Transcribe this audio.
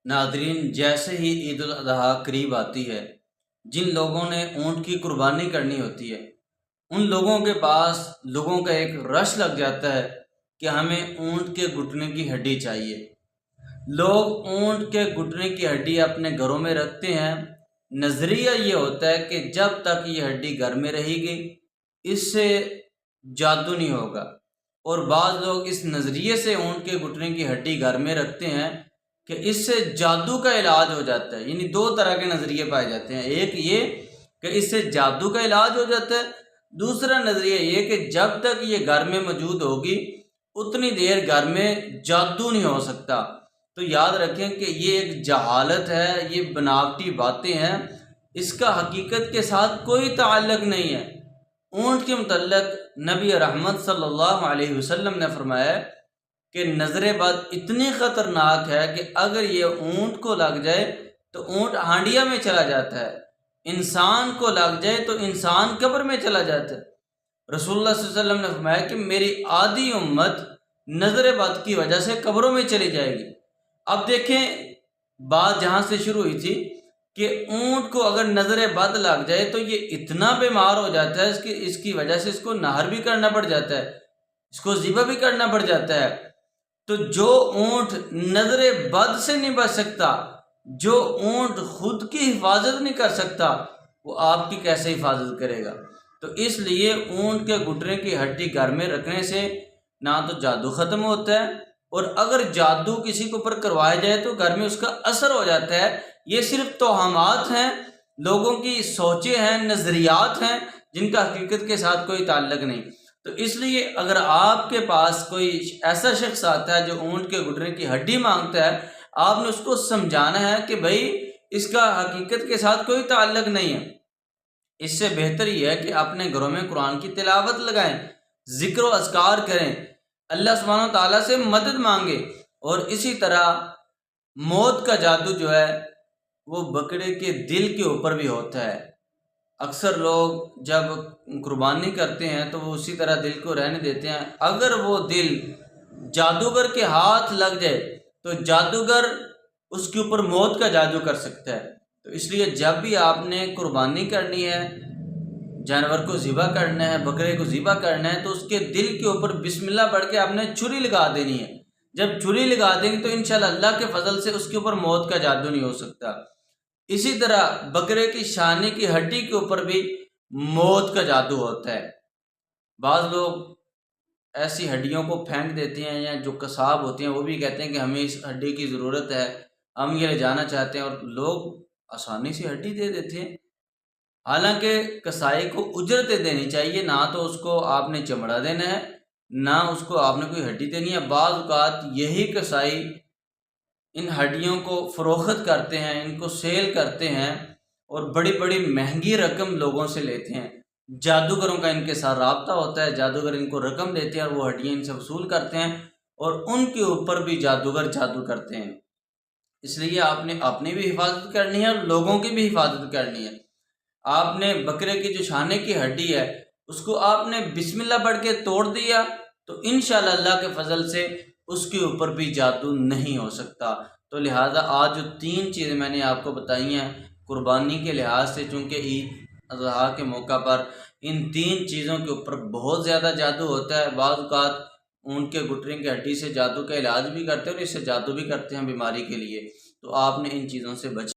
ناظرین، جیسے ہی عید الاضحیٰ قریب آتی ہے، جن لوگوں نے اونٹ کی قربانی کرنی ہوتی ہے، ان لوگوں کے پاس لوگوں کا ایک رش لگ جاتا ہے کہ ہمیں اونٹ کے گھٹنے کی ہڈی چاہیے۔ لوگ اونٹ کے گھٹنے کی ہڈی اپنے گھروں میں رکھتے ہیں۔ نظریہ یہ ہوتا ہے کہ جب تک یہ ہڈی گھر میں رہے گی اس سے جادو نہیں ہوگا، اور بعض لوگ اس نظریے سے اونٹ کے گھٹنے کی ہڈی گھر میں رکھتے ہیں کہ اس سے جادو کا علاج ہو جاتا ہے۔ یعنی دو طرح کے نظریے پائے جاتے ہیں، ایک یہ کہ اس سے جادو کا علاج ہو جاتا ہے، دوسرا نظریہ یہ کہ جب تک یہ گھر میں موجود ہوگی اتنی دیر گھر میں جادو نہیں ہو سکتا۔ تو یاد رکھیں کہ یہ ایک جہالت ہے، یہ بناوٹی باتیں ہیں، اس کا حقیقت کے ساتھ کوئی تعلق نہیں ہے۔ اونٹ کے متعلق نبی رحمت صلی اللہ علیہ وسلم نے فرمایا کہ نظر بد اتنی خطرناک ہے کہ اگر یہ اونٹ کو لگ جائے تو اونٹ ہانڈیا میں چلا جاتا ہے، انسان کو لگ جائے تو انسان قبر میں چلا جاتا ہے۔ رسول اللہ صلی اللہ علیہ وسلم نے فرمایا کہ میری آدھی امت نظر بد کی وجہ سے قبروں میں چلی جائے گی۔ اب دیکھیں بات جہاں سے شروع ہوئی تھی کہ اونٹ کو اگر نظر بد لگ جائے تو یہ اتنا بیمار ہو جاتا ہے اس کی وجہ سے اس کو نہر بھی کرنا پڑ جاتا ہے، اس کو ذبح بھی کرنا پڑ جاتا ہے۔ تو جو اونٹ نظر بد سے نہیں بچ سکتا، جو اونٹ خود کی حفاظت نہیں کر سکتا، وہ آپ کی کیسے حفاظت کرے گا؟ تو اس لیے اونٹ کے گھٹنے کی ہڈی گھر میں رکھنے سے نہ تو جادو ختم ہوتا ہے، اور اگر جادو کسی کے اوپر کروایا جائے تو گھر میں اس کا اثر ہو جاتا ہے۔ یہ صرف توہمات ہیں، لوگوں کی سوچیں ہیں، نظریات ہیں، جن کا حقیقت کے ساتھ کوئی تعلق نہیں۔ تو اس لیے اگر آپ کے پاس کوئی ایسا شخص آتا ہے جو اونٹ کے گھٹنے کی ہڈی مانگتا ہے، آپ نے اس کو سمجھانا ہے کہ بھائی اس کا حقیقت کے ساتھ کوئی تعلق نہیں ہے۔ اس سے بہتر یہ ہے کہ اپنے گھروں میں قرآن کی تلاوت لگائیں، ذکر و اذکار کریں، اللہ سبحانہ و تعالیٰ سے مدد مانگیں۔ اور اسی طرح موت کا جادو جو ہے وہ بکرے کے دل کے اوپر بھی ہوتا ہے۔ اکثر لوگ جب قربانی کرتے ہیں تو وہ اسی طرح دل کو رہنے دیتے ہیں، اگر وہ دل جادوگر کے ہاتھ لگ جائے تو جادوگر اس کے اوپر موت کا جادو کر سکتا ہے۔ تو اس لیے جب بھی آپ نے قربانی کرنی ہے، جانور کو ذبح کرنا ہے، بکرے کو ذبح کرنا ہے، تو اس کے دل کے اوپر بسم اللہ پڑھ کے آپ نے چھری لگا دینی ہے۔ جب چھری لگا دیں گے تو انشاءاللہ اللہ کے فضل سے اس کے اوپر موت کا جادو نہیں ہو سکتا۔ اسی طرح بکرے کی شانے کی ہڈی کے اوپر بھی موت کا جادو ہوتا ہے۔ بعض لوگ ایسی ہڈیوں کو پھینک دیتے ہیں، یا جو قصاب ہوتے ہیں وہ بھی کہتے ہیں کہ ہمیں اس ہڈی کی ضرورت ہے، ہم یہ لے جانا چاہتے ہیں، اور لوگ آسانی سے ہڈی دے دیتے ہیں۔ حالانکہ کسائی کو اجرتیں دینی چاہیے، نہ تو اس کو آپ نے چمڑا دینا ہے، نہ اس کو آپ نے کوئی ہڈی دینی ہے۔ بعض اوقات یہی کسائی ان ہڈیوں کو فروخت کرتے ہیں، ان کو سیل کرتے ہیں، اور بڑی بڑی مہنگی رقم لوگوں سے لیتے ہیں۔ جادوگروں کا ان کے ساتھ رابطہ ہوتا ہے، جادوگر ان کو رقم دیتے ہیں اور وہ ہڈیاں ان سے وصول کرتے ہیں، اور ان کے اوپر بھی جادوگر جادو کرتے ہیں۔ اس لیے آپ نے اپنی بھی حفاظت کرنی ہے اور لوگوں کی بھی حفاظت کرنی ہے۔ آپ نے بکرے کی جو شانے کی ہڈی ہے اس کو آپ نے بسم اللہ پڑھ کے توڑ دیا تو انشاءاللہ اللہ کے فضل سے اس کے اوپر بھی جادو نہیں ہو سکتا۔ تو لہٰذا آج جو 3 چیزیں میں نے آپ کو بتائی ہیں قربانی کے لحاظ سے، چونکہ عید الاضحیٰ کے موقع پر ان 3 چیزوں کے اوپر بہت زیادہ جادو ہوتا ہے۔ بعض اوقات اونٹ کے گھٹنے کی ہڈی سے جادو کا علاج بھی کرتے ہیں، اور اس سے جادو بھی کرتے ہیں بیماری کے لیے۔ تو آپ نے ان چیزوں سے